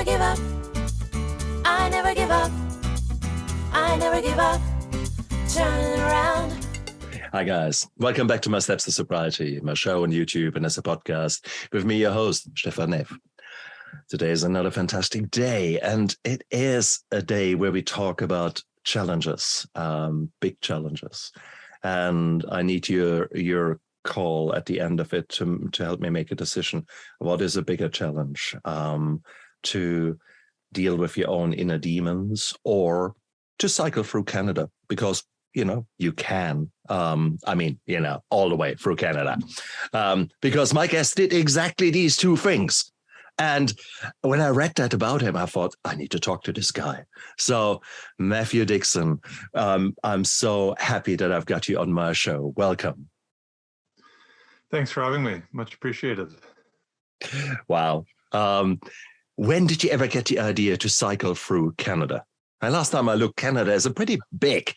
never give up. I never give up. I never give up. Turn around. Hi guys, welcome back to my Steps to Sobriety, my show on YouTube and as a podcast with me, your host, Stephan Neff. Today is another fantastic day, and it is a day where we talk about challenges, big challenges. And I need your call at the end of it to help me make a decision. What is a bigger challenge? To deal with your own inner demons or to cycle through Canada? Because you can. All the way through Canada. Because my guest did exactly these two things. And when I read that about him, I thought, I need to talk to this guy. So, Matthew Dickson, I'm so happy that I've got you on my show. Welcome. Thanks for having me. Much appreciated. Wow. When did you ever get the idea to cycle through Canada? And last time I looked, Canada is a pretty big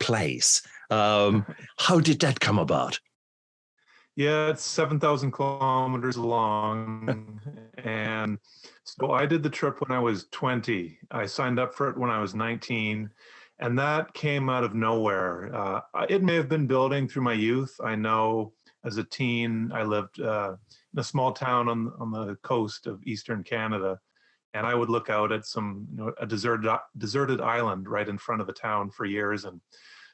place. How did that come about? Yeah, it's 7,000 kilometers long. And so I did the trip when I was 20. I signed up for it when I was 19. And that came out of nowhere. It may have been building through my youth. I know as a teen, I lived in a small town on the coast of Eastern Canada. And I would look out at a deserted island right in front of the town for years. And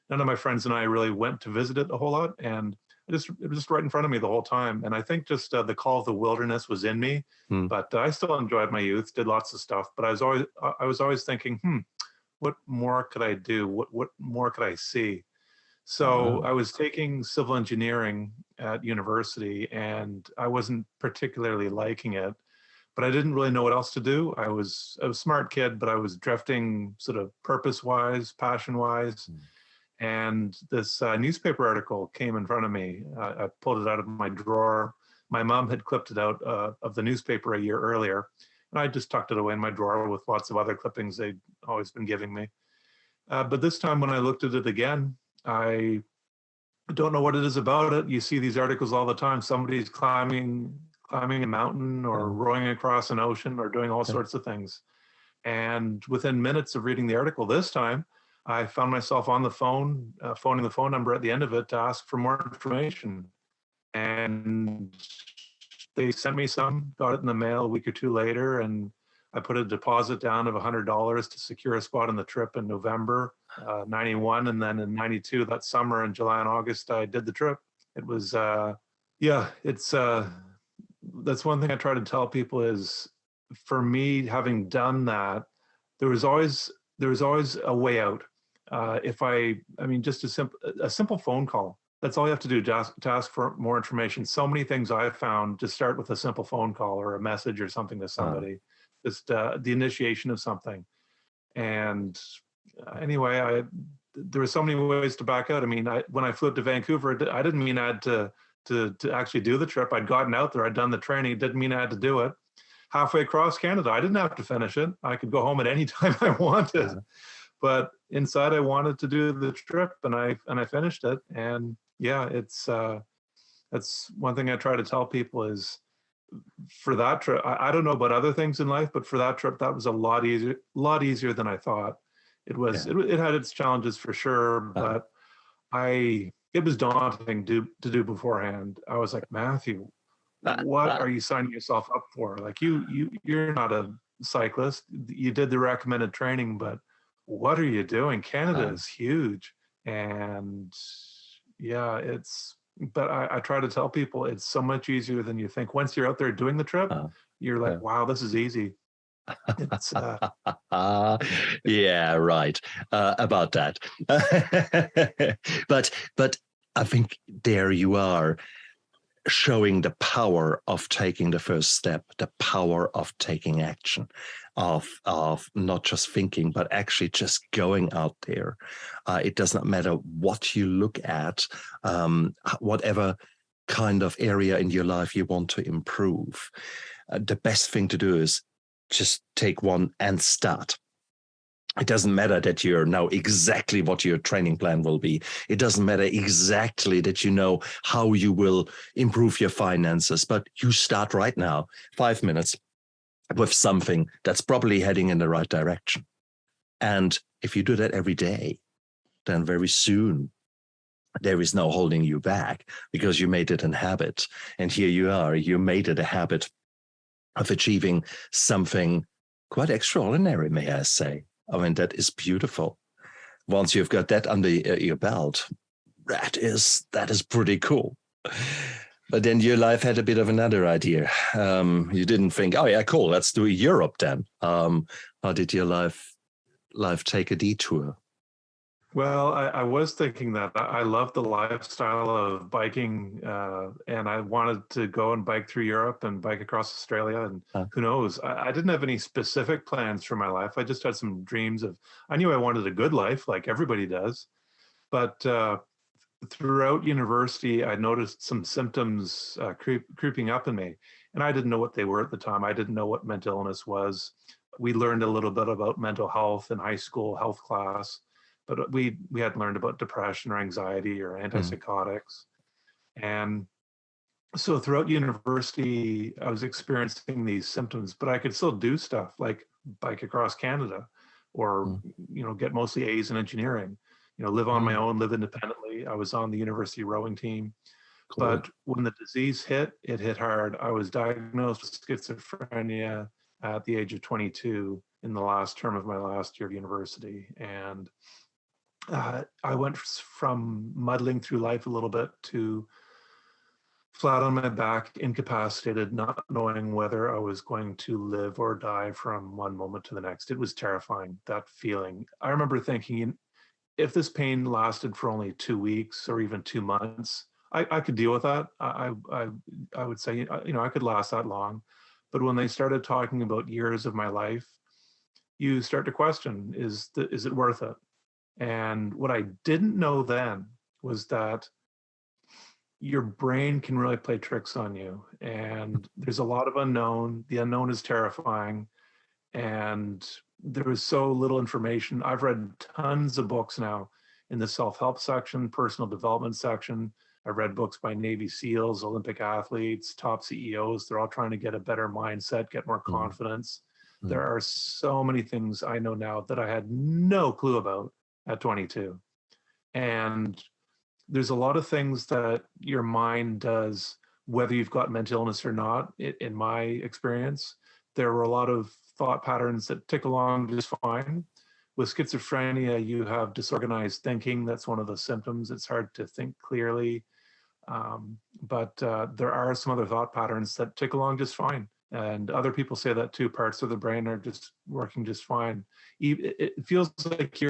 none of my friends and I really went to visit it a whole lot. And it was just right in front of me the whole time. And I think just the call of the wilderness was in me. But I still enjoyed my youth, did lots of stuff. But I was always thinking, what more could I do? What more could I see? So I was taking civil engineering at university, and I wasn't particularly liking it. But I didn't really know what else to do. I was a smart kid, but I was drifting sort of purpose-wise, passion-wise. And this newspaper article came in front of me. I pulled it out of my drawer. My mom had clipped it out of the newspaper a year earlier. And I just tucked it away in my drawer with lots of other clippings they'd always been giving me. But this time when I looked at it again, I don't know what it is about it. You see these articles all the time. Somebody's climbing a mountain or rowing across an ocean or doing all sorts of things. And within minutes of reading the article this time, I found myself on the phone, phoning the phone number at the end of it to ask for more information. And they sent me some, got it in the mail a week or two later, and I put a deposit down of $100 to secure a spot on the trip in November, 91. And then in 92, that summer in July and August, I did the trip. It was, that's one thing I try to tell people is, for me, having done that, there was always a way out. Just a simple phone call. That's all you have to do to ask for more information. So many things I've found just start with a simple phone call or a message or something to somebody. Just the initiation of something. And anyway, there were so many ways to back out. I mean, when I flew to Vancouver, I didn't mean I had to actually do the trip. I'd gotten out there, I'd done the training. It didn't mean I had to do it. Halfway across Canada, I didn't have to finish it. I could go home at any time I wanted. But inside, I wanted to do the trip, and I finished it. And yeah, that's one thing I try to tell people is, for that trip, I don't know about other things in life, but for that trip, that was a lot easier than I thought. It was. It had its challenges for sure, but it was daunting to do beforehand. I was like, Matthew, what are you signing yourself up for? Like you're not a cyclist. You did the recommended training, but what are you doing? Canada is huge. And yeah, but I try to tell people it's so much easier than you think. Once you're out there doing the trip, you're like, wow, this is easy. It's yeah, right. About that. But I think there you are, showing the power of taking the first step, the power of taking action, of not just thinking, but actually just going out there. It does not matter what you look at, whatever kind of area in your life you want to improve. The best thing to do is just take one and start. It doesn't matter that you know exactly what your training plan will be. It doesn't matter exactly that you know how you will improve your finances, but you start right now, 5 minutes, with something that's probably heading in the right direction. And if you do that every day, then very soon there is no holding you back because you made it a habit. And here you are, you made it a habit of achieving something quite extraordinary, may I say. I mean, that is beautiful. Once you've got that under your belt, that is pretty cool. But then your life had a bit of another idea. You didn't think, oh yeah, cool, let's do Europe then. How did your life take a detour? Well, I was thinking that I love the lifestyle of biking, and I wanted to go and bike through Europe and bike across Australia. And who knows? I didn't have any specific plans for my life. I just had some dreams I knew I wanted a good life, like everybody does. But throughout university, I noticed some symptoms creeping up in me, and I didn't know what they were at the time. I didn't know what mental illness was. We learned a little bit about mental health in high school health class, but we hadn't learned about depression or anxiety or antipsychotics. And so throughout university, I was experiencing these symptoms, but I could still do stuff like bike across Canada or, get mostly A's in engineering, live on my own, live independently. I was on the university rowing team. Cool. But when the disease hit, it hit hard. I was diagnosed with schizophrenia at the age of 22 in the last term of my last year of university. And I went from muddling through life a little bit to flat on my back, incapacitated, not knowing whether I was going to live or die from one moment to the next. It was terrifying, that feeling. I remember thinking, if this pain lasted for only 2 weeks or even 2 months, I could deal with that. I would say, I could last that long. But when they started talking about years of my life, you start to question, is it worth it? And what I didn't know then was that your brain can really play tricks on you. And there's a lot of unknown. The unknown is terrifying. And there was so little information. I've read tons of books now in the self-help section, personal development section. I've read books by Navy SEALs, Olympic athletes, top CEOs. They're all trying to get a better mindset, get more confidence. There are so many things I know now that I had no clue about at 22. And there's a lot of things that your mind does, whether you've got mental illness or not. In my experience, there were a lot of thought patterns that tick along just fine. With schizophrenia, you have disorganized thinking. That's one of the symptoms. It's hard to think clearly. But there are some other thought patterns that tick along just fine. And other people say that too. Parts of the brain are just working just fine. It feels like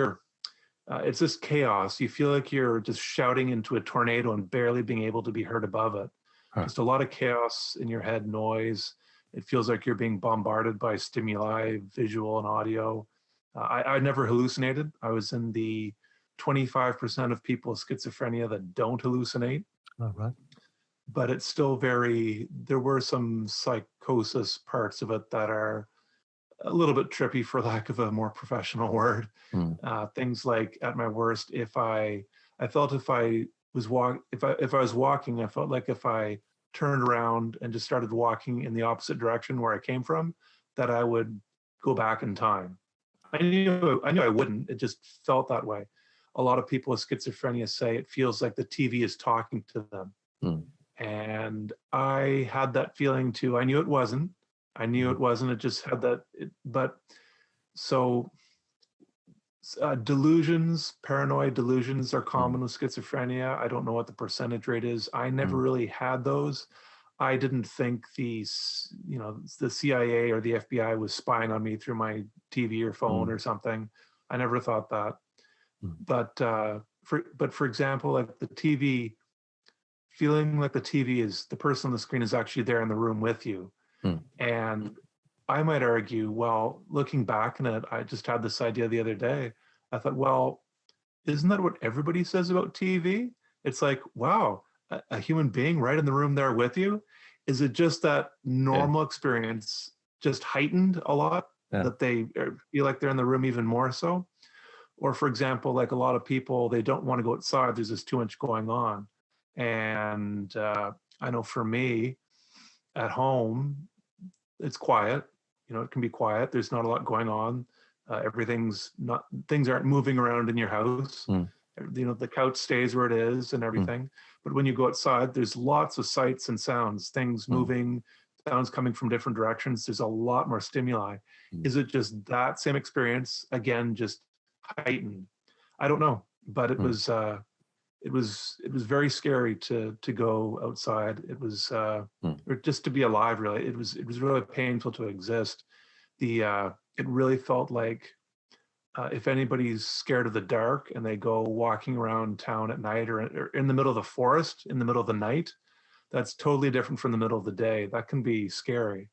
it's this chaos. You feel like you're just shouting into a tornado and barely being able to be heard above it. Just a lot of chaos in your head, noise. It feels like you're being bombarded by stimuli, visual and audio. I never hallucinated. I was in the 25% of people with schizophrenia that don't hallucinate. All right. But it's still there were some psychosis parts of it that are a little bit trippy, for lack of a more professional word. Things like, at my worst, if I was walking, I felt like if I turned around and just started walking in the opposite direction where I came from, that I would go back in time. I knew I wouldn't. It just felt that way. A lot of people with schizophrenia say it feels like the TV is talking to them. And I had that feeling too. I knew it wasn't. It just had that. Delusions, paranoid delusions are common with schizophrenia. I don't know what the percentage rate is. I never really had those. I didn't think the CIA or the FBI was spying on me through my TV or phone or something. I never thought that. But for example, like the TV, feeling like the TV is, the person on the screen is actually there in the room with you. And I might argue, well, looking back on it, I just had this idea the other day. I thought, well, isn't that what everybody says about TV? It's like, wow, a human being right in the room there with you. Is it just that normal experience just heightened a lot, that they feel like they're in the room even more so? Or for example, like a lot of people, they don't want to go outside. There's just too much going on. And I know for me, at home, it's quiet. it can be quiet. There's not a lot going on. Things aren't moving around in your house. The couch stays where it is and everything. But when you go outside, there's lots of sights and sounds, things moving, sounds coming from different directions. There's a lot more stimuli. Is it just that same experience again, just heightened? I don't know, but it was very scary to go outside. It was or just to be alive. Really, it was really painful to exist. It really felt like if anybody's scared of the dark and they go walking around town at night or in the middle of the forest in the middle of the night, that's totally different from the middle of the day. That can be scary.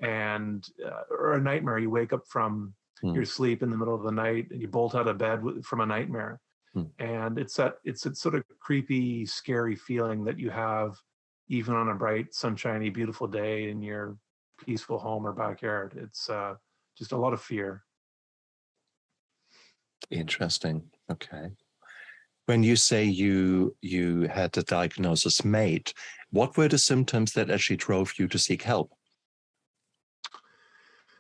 And or a nightmare. You wake up from your sleep in the middle of the night and you bolt out of bed from a nightmare. And it's a sort of creepy, scary feeling that you have even on a bright, sunshiny, beautiful day in your peaceful home or backyard. It's just a lot of fear. Interesting. Okay. When you say you had the diagnosis made, what were the symptoms that actually drove you to seek help?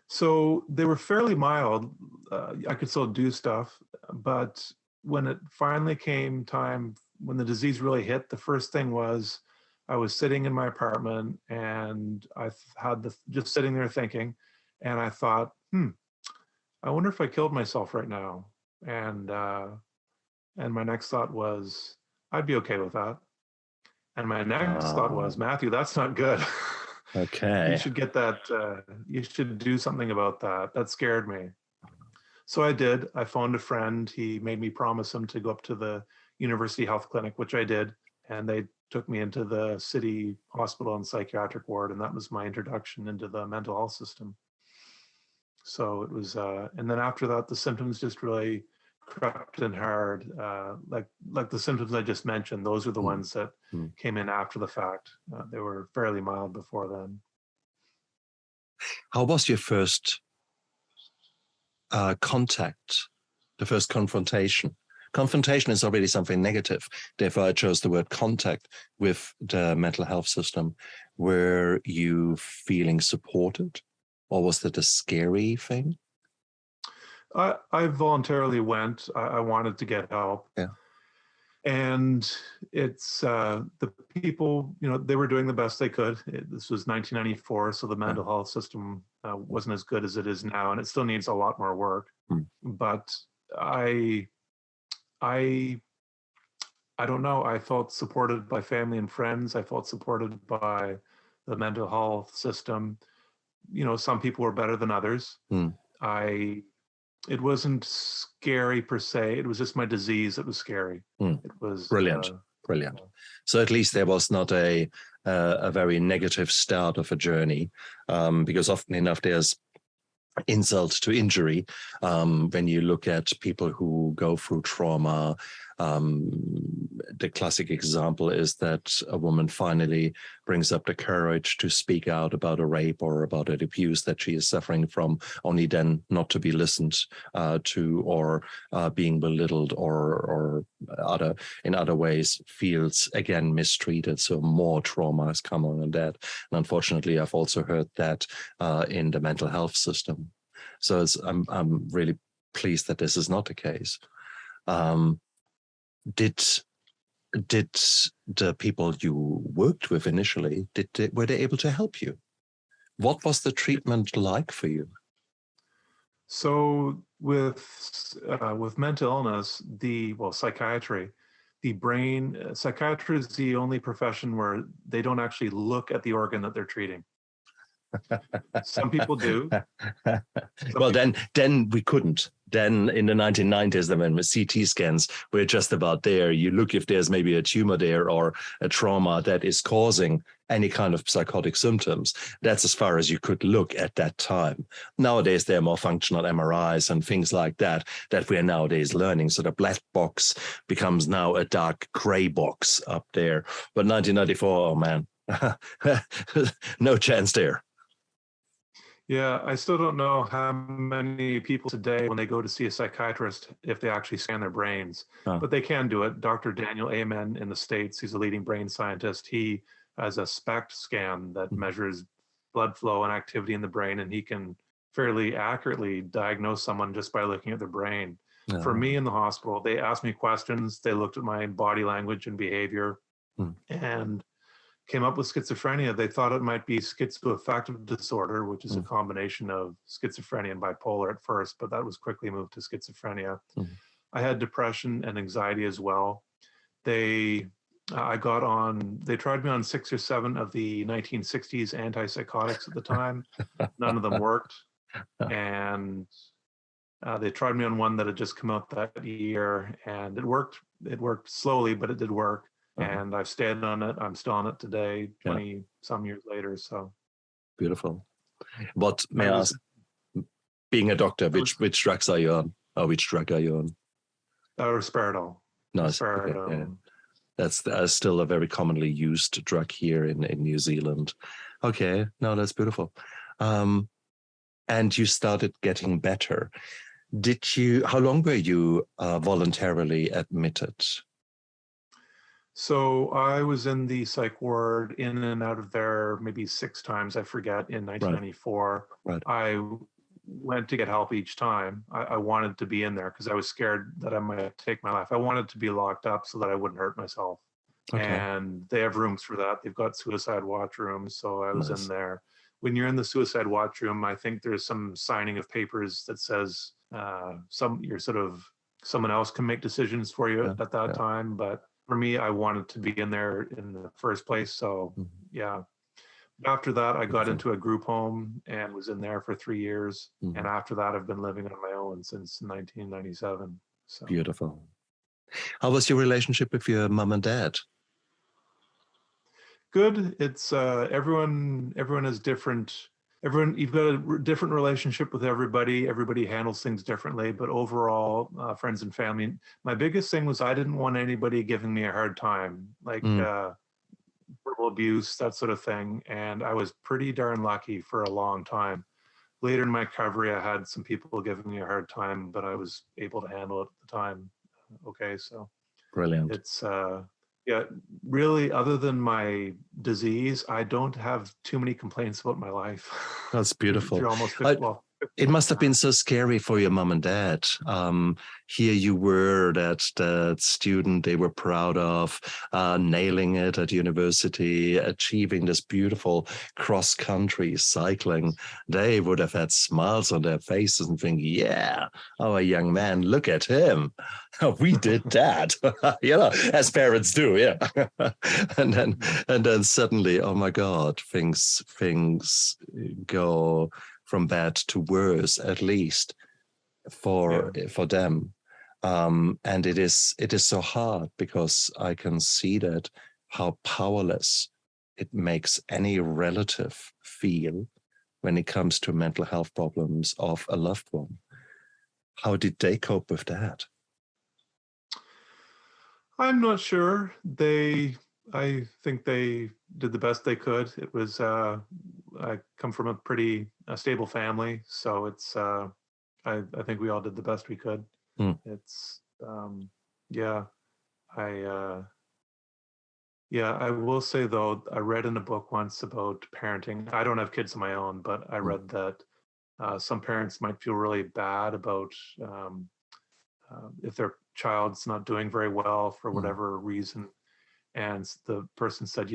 So they were fairly mild. I could still do stuff, but when it finally came time, when the disease really hit, the first thing was I was sitting in my apartment and I had just sitting there thinking, and I thought, I wonder if I killed myself right now. And my next thought was, I'd be okay with that. And my next thought was, Matthew, that's not good. Okay. You should get that. You should do something about that. That scared me. So I did. I phoned a friend. He made me promise him to go up to the University Health Clinic, which I did. And they took me into the city hospital and psychiatric ward. And that was my introduction into the mental health system. So it was, and then after that, the symptoms just really crept in hard. Like the symptoms I just mentioned, those are the ones that came in after the fact. They were fairly mild before then. How was your first contact, the first confrontation? Confrontation is already something negative. Therefore, I chose the word contact with the mental health system. Were you feeling supported, or was that a scary thing? I voluntarily went. I wanted to get help. Yeah. And it's the people, they were doing the best they could. This was 1994, so the mental health system wasn't as good as it is now, and it still needs a lot more work. But I don't know. I felt supported by family and friends. I felt supported by the mental health system. Some people were better than others. It wasn't scary per se. It was just my disease that was scary. It was brilliant. So at least there was not a very negative start of a journey, because often enough there's insult to injury when you look at people who go through trauma. The classic example is that a woman finally brings up the courage to speak out about a rape or about an abuse that she is suffering from, only then not to be listened to, or being belittled, or in other ways feels again mistreated. So more trauma has come on that. And unfortunately, I've also heard that in the mental health system. So I'm really pleased that this is not the case. Did the people you worked with initially, were they able to help you? What was the treatment like for you? So with mental illness, psychiatry, psychiatry is the only profession where they don't actually look at the organ that they're treating. Some people do. Then we couldn't. Then in the 1990s, when the CT scans were just about there, you look if there's maybe a tumor there or a trauma that is causing any kind of psychotic symptoms. That's as far as you could look at that time. Nowadays, there are more functional MRIs and things like that we are nowadays learning. So the black box becomes now a dark gray box up there. But 1994, oh man, no chance there. Yeah, I still don't know how many people today, when they go to see a psychiatrist, if they actually scan their brains, but they can do it. Dr. Daniel Amen in the States, he's a leading brain scientist. He has a SPECT scan that measures blood flow and activity in the brain, and he can fairly accurately diagnose someone just by looking at their brain. For Oh. me in the hospital, they asked me questions. They looked at my body language and behavior and came up with schizophrenia. They thought it might be schizoaffective disorder, which is a combination of schizophrenia and bipolar at first, but that was quickly moved to schizophrenia. I had depression and anxiety as well. They tried me on 6 or 7 of the 1960s antipsychotics at the time. None of them worked. And they tried me on one that had just come out that year, and it worked. It worked slowly, but it did work. And I've stayed on it. I'm still on it today, 20 some years later. So Beautiful. What, may I ask, being a doctor, which drugs are you on? Or which drug are you on? Risperidol. Nice. Risperidol. Okay, yeah. That's still a very commonly used drug here in New Zealand. Okay, no, that's beautiful. And you started getting better. How long were you voluntarily admitted? So I was in the psych ward, in and out of there maybe 6 times, I forget, in 1994. Right. I went to get help each time. I wanted to be in there because I was scared that I might take my life. I wanted to be locked up so that I wouldn't hurt myself. Okay. And they have rooms for that. They've got suicide watch rooms. So I was in there. When you're in the suicide watch room, I think there's some signing of papers that says someone else can make decisions for you at that time. But for me, I wanted to be in there in the first place. So yeah. After that, I got into a group home and was in there for 3 years. And after that, I've been living on my own since 1997. So. Beautiful. How was your relationship with your mom and dad? Good. It's everyone is different. You've got a different relationship with everybody. Everybody handles things differently, but overall, friends and family. My biggest thing was I didn't want anybody giving me a hard time, like verbal abuse, that sort of thing. And I was pretty darn lucky for a long time. Later in my recovery, I had some people giving me a hard time, but I was able to handle it at the time. Okay, so brilliant. It's yeah, really, other than my disease, I don't have too many complaints about my life. That's beautiful. You're almost it must have been so scary for your mom and dad. Here you were, that student they were proud of, nailing it at university, achieving this beautiful cross-country cycling. They would have had smiles on their faces and think, yeah, our young man, look at him. We did that, as parents do, yeah. and then suddenly, oh my God, things go from bad to worse, at least for them. And it is so hard because I can see that how powerless it makes any relative feel when it comes to mental health problems of a loved one. How did they cope with that? I'm not sure. I think they did the best they could. It was, I come from a pretty stable family, so it's, I think we all did the best we could. It's, I will say though, I read in a book once about parenting. I don't have kids of my own, but I read that some parents might feel really bad about if their child's not doing very well for whatever reason. And the person said,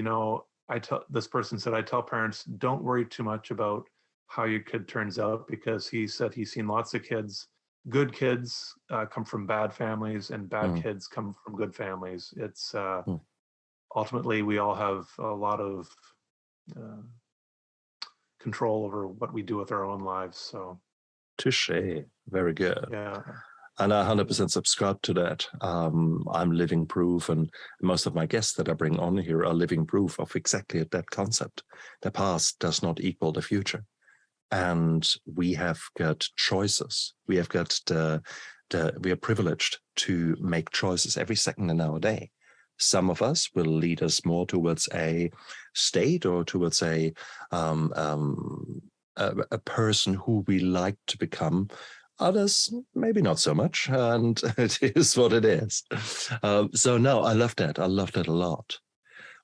I tell parents, don't worry too much about how your kid turns out, because he said he's seen lots of kids, good kids come from bad families, and bad kids come from good families. It's ultimately we all have a lot of control over what we do with our own lives. So, touché, very good. Yeah. And I 100% subscribe to that. I'm living proof, and most of my guests that I bring on here are living proof of exactly that concept. The past does not equal the future. And we have got choices. We have got we are privileged to make choices every second in our day. Some of us will lead us more towards a state or towards a person who we like to become. Others, maybe not so much, and it is what it is. So no, I love that. I love that a lot.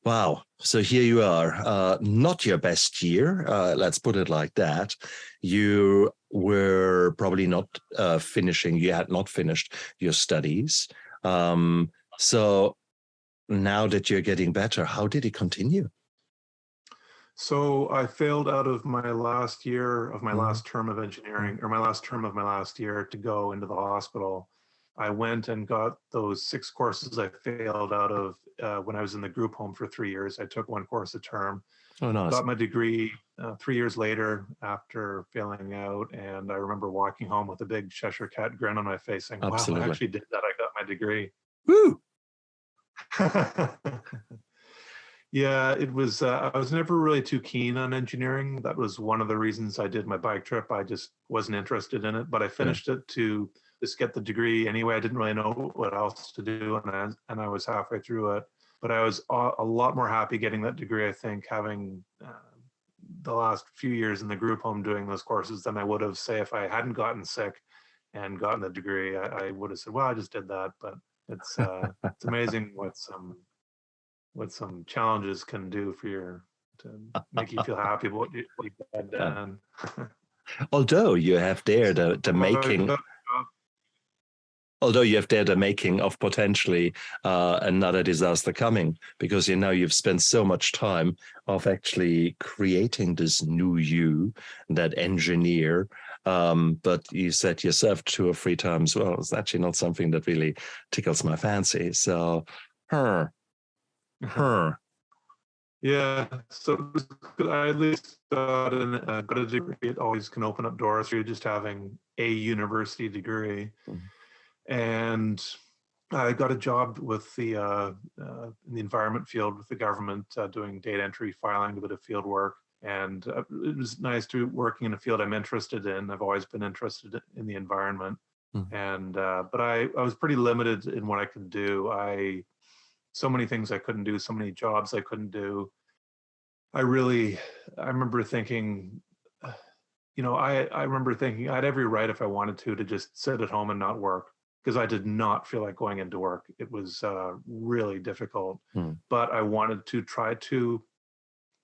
Wow. So here you are, not your best year. Let's put it like that. You were probably not you had not finished your studies. So now that you're getting better, how did it continue? So I failed out of my last year of my Mm. last term of engineering, or my last term of my last year to go into the hospital. I went and got those 6 courses I failed out of when I was in the group home for 3 years. I took 1 course a term, Oh, nice. got my degree 3 years later after failing out. And I remember walking home with a big Cheshire Cat grin on my face saying, wow, I Absolutely. actually did that. I got my degree. Woo! Yeah, it was, I was never really too keen on engineering. That was one of the reasons I did my bike trip. I just wasn't interested in it, but I finished it to just get the degree anyway. I didn't really know what else to do, and I was halfway through it. But I was a lot more happy getting that degree, I think, having the last few years in the group home doing those courses than I would have, say, if I hadn't gotten sick and gotten the degree. I would have said, well, I just did that. But it's amazing what some challenges can do to make you feel happy about what you had done. Although you have there the making, of potentially another disaster coming, because you've spent so much time of actually creating this new you, that engineer. But you said yourself 2 or 3 times, well, it's actually not something that really tickles my fancy. So, Yeah, so I at least got a degree. It always can open up doors for you just having a university degree. And I got a job with in the environment field with the government, doing data entry, filing, a bit of field work. And it was nice to working in a field I'm interested in. I've always been interested in the environment. And but I was pretty limited in what I could do. So many things I couldn't do, so many jobs I couldn't do. I remember thinking, I remember thinking I had every right, if I wanted to just sit at home and not work, because I did not feel like going into work. It was really difficult, but I wanted to try to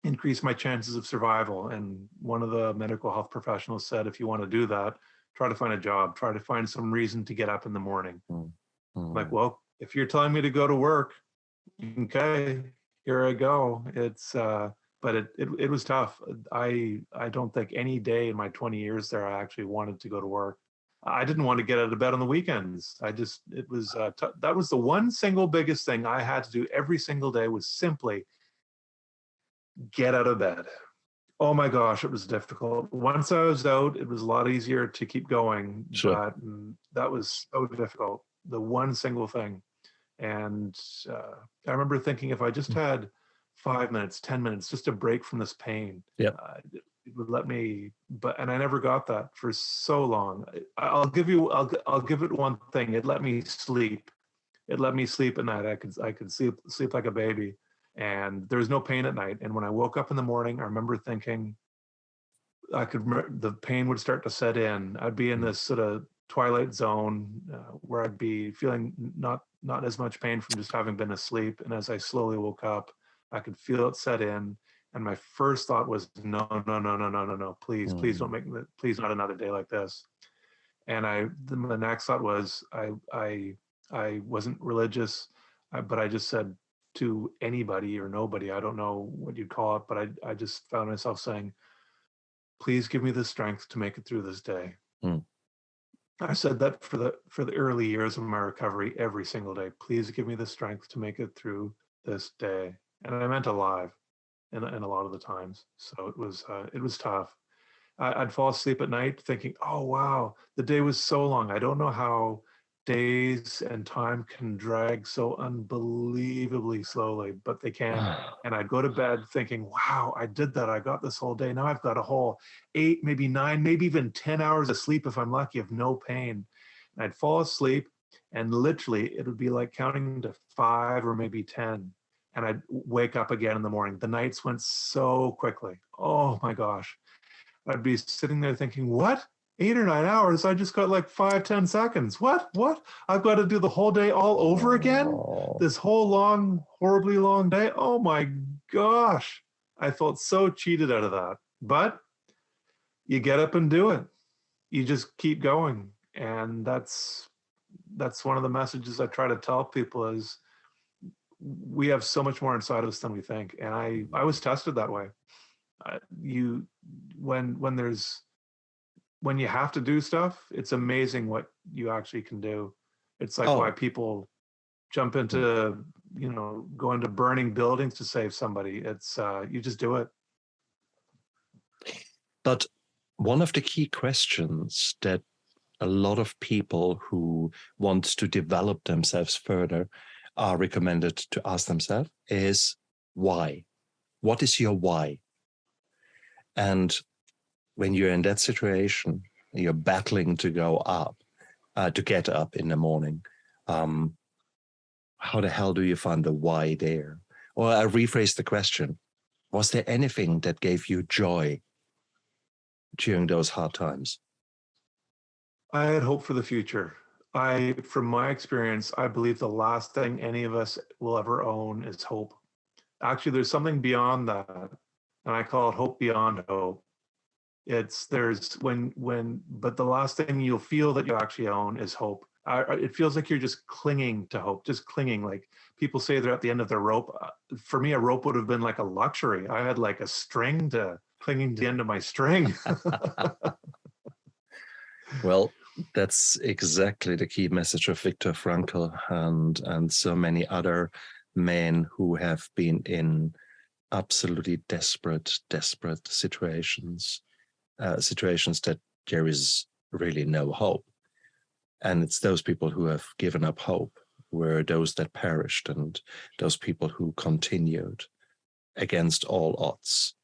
increase my chances of survival. And one of the medical health professionals said, if you want to do that, try to find a job, try to find some reason to get up in the morning. Like, well, if you're telling me to go to work, okay, here I go. But it was tough. I don't think any day in my 20 years there I actually wanted to go to work. I didn't want to get out of bed on the weekends. It was that was the one single biggest thing I had to do every single day, was simply get out of bed. Oh my gosh, it was difficult. Once I was out, it was a lot easier to keep going. Sure. But that was so difficult. The one single thing. And I remember thinking, if I just had 5 minutes, 10 minutes, just a break from this pain, it would let me. And I never got that for so long. I'll give it one thing. It let me sleep. It let me sleep at night. I could sleep like a baby, and there was no pain at night. And when I woke up in the morning, I remember thinking, the pain would start to set in. I'd be in this sort of twilight zone where I'd be feeling not as much pain from just having been asleep. And as I slowly woke up, I could feel it set in. And my first thought was, no, please don't make me, please not another day like this. And the next thought was, I wasn't religious, but I just said to anybody or nobody, I don't know what you'd call it, but I just found myself saying, please give me the strength to make it through this day. I said that for the early years of my recovery every single day. Please give me the strength to make it through this day. And I meant alive in a lot of the times. So it was tough. I'd fall asleep at night thinking, oh, wow, the day was so long. I don't know how days and time can drag so unbelievably slowly, but they can. And I'd go to bed thinking, wow, I did that. I got this whole day. Now I've got a whole 8, maybe 9, maybe even 10 hours of sleep if I'm lucky, of no pain. And I'd fall asleep, and literally it would be like counting to 5 or maybe 10. And I'd wake up again in the morning. The nights went so quickly. Oh my gosh. I'd be sitting there thinking, what? 8 or 9 hours. I just got like 5-10 seconds. What? I've got to do the whole day all over again? Oh. This whole long, horribly long day? Oh my gosh. I felt so cheated out of that. But you get up and do it. You just keep going. And that's one of the messages I try to tell people is we have so much more inside of us than we think. And I was tested that way. When you have to do stuff, it's amazing what you actually can do. It's like why people jump into, go into burning buildings to save somebody. It's you just do it. But one of the key questions that a lot of people who want to develop themselves further are recommended to ask themselves is why? What is your why? And when you're in that situation, you're battling to go up, to get up in the morning, how the hell do you find the why there? Or I rephrase the question, was there anything that gave you joy during those hard times? I had hope for the future. From my experience, I believe the last thing any of us will ever own is hope. Actually, there's something beyond that, and I call it hope beyond hope. But the last thing you'll feel that you actually own is hope. It feels like you're just clinging to hope, just clinging. Like people say they're at the end of their rope. For me, a rope would have been like a luxury. I had like a string clinging to the end of my string. Well, that's exactly the key message of Viktor Frankl and so many other men who have been in absolutely desperate situations that there is really no hope. And it's those people who have given up hope were those that perished, and those people who continued against all odds.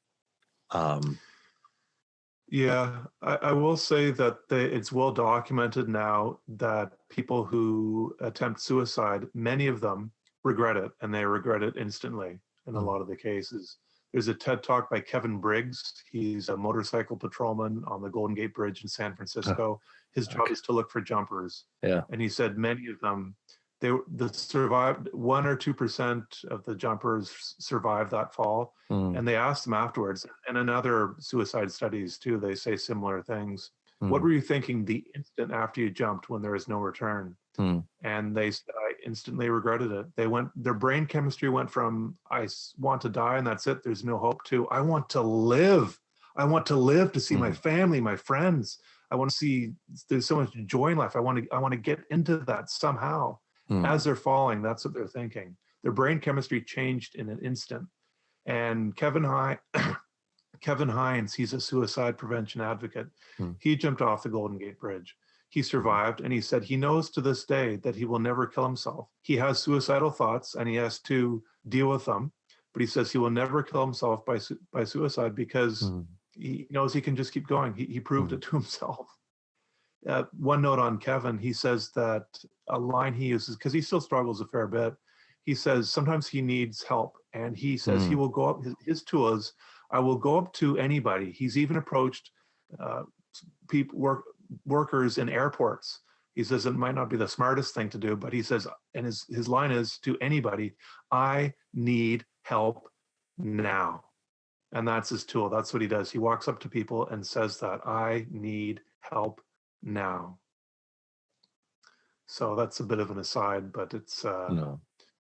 Yeah, I will say that it's well documented now that people who attempt suicide, many of them regret it, and they regret it instantly in a lot of the cases. There's a TED Talk by Kevin Briggs. He's a motorcycle patrolman on the Golden Gate Bridge in San Francisco. His job is to look for jumpers. Yeah. And he said many of them, the survived 1 or 2% of the jumpers survived that fall. And they asked them afterwards, and in other suicide studies too, they say similar things. What were you thinking the instant after you jumped when there is no return? And they said, I instantly regretted it. Their brain chemistry went from, I want to die and that's it, there's no hope, to I want to live. I want to live to see my family, my friends. I want to see, there's so much joy in life. I want to get into that somehow. As they're falling, that's what they're thinking. Their brain chemistry changed in an instant. And Kevin Hines, he's a suicide prevention advocate. He jumped off the Golden Gate Bridge. He survived, and he said he knows to this day that he will never kill himself. He has suicidal thoughts, and he has to deal with them. But he says he will never kill himself by suicide because he knows he can just keep going. He proved it to himself. One note on Kevin, he says that a line he uses, because he still struggles a fair bit, he says sometimes he needs help. And he says he will go up, his tool is, I will go up to anybody. He's even approached workers in airports. He says it might not be the smartest thing to do, but he says, and his line is to anybody, I need help now. And that's his tool. That's what he does. He walks up to people and says that I need help now. So that's a bit of an aside, but it's important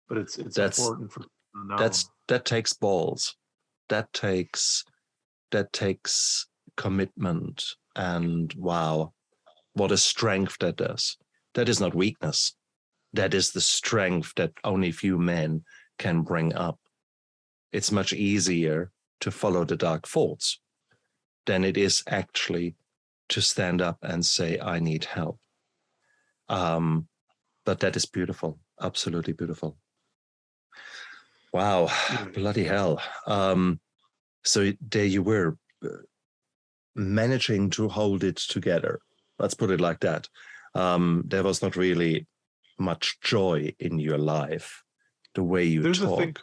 for people to know. That takes balls. That takes commitment, and wow, what a strength that is. That is not weakness. That is the strength that only few men can bring up. It's much easier to follow the dark thoughts than it is actually to stand up and say, I need help. But that is beautiful. Absolutely beautiful. Wow. Bloody hell. So there you were, managing to hold it together. Let's put it like that. There was not really much joy in your life, the way you talk.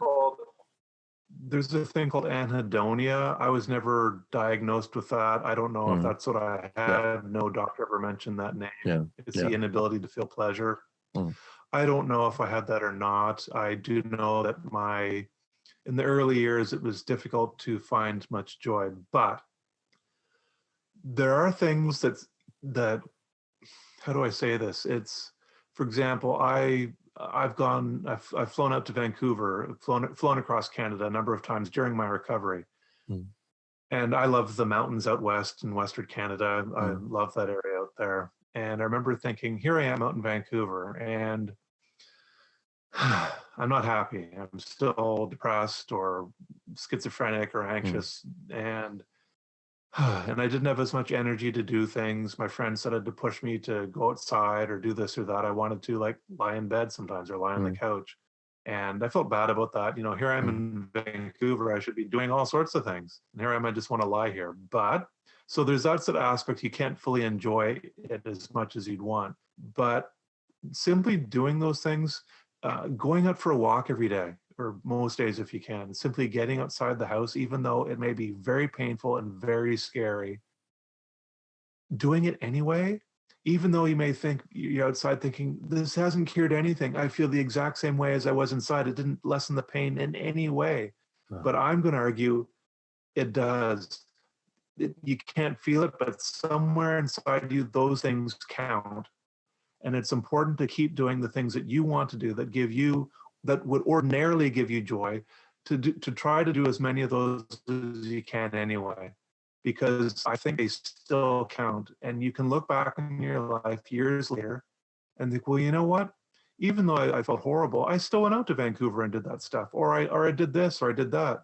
there's a thing called anhedonia. I was never diagnosed with that. I don't know if Mm. that's what I Yeah. had. No doctor ever mentioned that name. Yeah. It's Yeah. the inability to feel pleasure. Mm. I don't know if I had that or not. I do know that in the early years, it was difficult to find much joy, but there are things that, how do I say this? It's, for example, I've flown out to Vancouver, flown across Canada a number of times during my recovery. Mm. And I love the mountains out west in Western Canada. I Mm. love that area out there. And I remember thinking, here I am out in Vancouver, and I'm not happy. I'm still depressed or schizophrenic or Mm. anxious. And I didn't have as much energy to do things. My friends started to push me to go outside or do this or that. I wanted to like lie in bed sometimes or lie on the Mm. couch. And I felt bad about that. You know, here I am Mm. in Vancouver. I should be doing all sorts of things. And here I am, I just want to lie here. But so there's that sort of aspect. You can't fully enjoy it as much as you'd want. But simply doing those things, going out for a walk every day, or most days if you can, simply getting outside the house, even though it may be very painful and very scary, doing it anyway, even though you may think you're outside thinking, this hasn't cured anything. I feel the exact same way as I was inside. It didn't lessen the pain in any way. Oh. But I'm going to argue it does. You can't feel it, but somewhere inside you, those things count. And it's important to keep doing the things that you want to do that would ordinarily give you joy, to try to do as many of those as you can anyway, because I think they still count. And you can look back in your life years later and think, well, you know what? Even though I felt horrible, I still went out to Vancouver and did that stuff, or I did this, or I did that.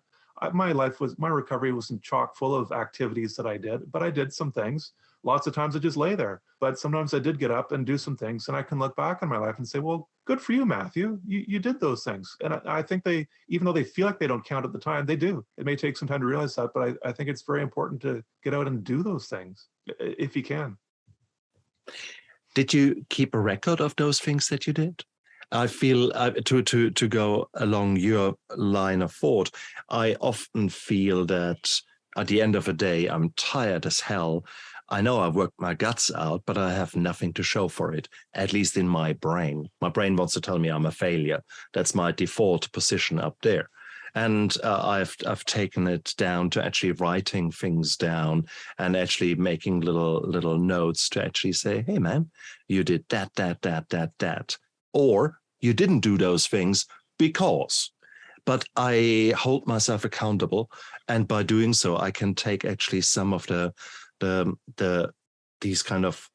My recovery wasn't chock full of activities that I did, but I did some things. Lots of times I just lay there, but sometimes I did get up and do some things, and I can look back on my life and say, well, good for you, Matthew. You did those things. And I think even though they feel like they don't count at the time, they do. It may take some time to realize that, but I think it's very important to get out and do those things if you can. Did you keep a record of those things that you did? I feel to go along your line of thought, I often feel that at the end of a day, I'm tired as hell. I know I've worked my guts out, but I have nothing to show for it, at least in my brain. My brain wants to tell me I'm a failure. That's my default position up there. And I've taken it down to actually writing things down and actually making little notes to actually say, hey, man, you did that. Or you didn't do those things because. But I hold myself accountable, and by doing so, I can take actually some of these kind of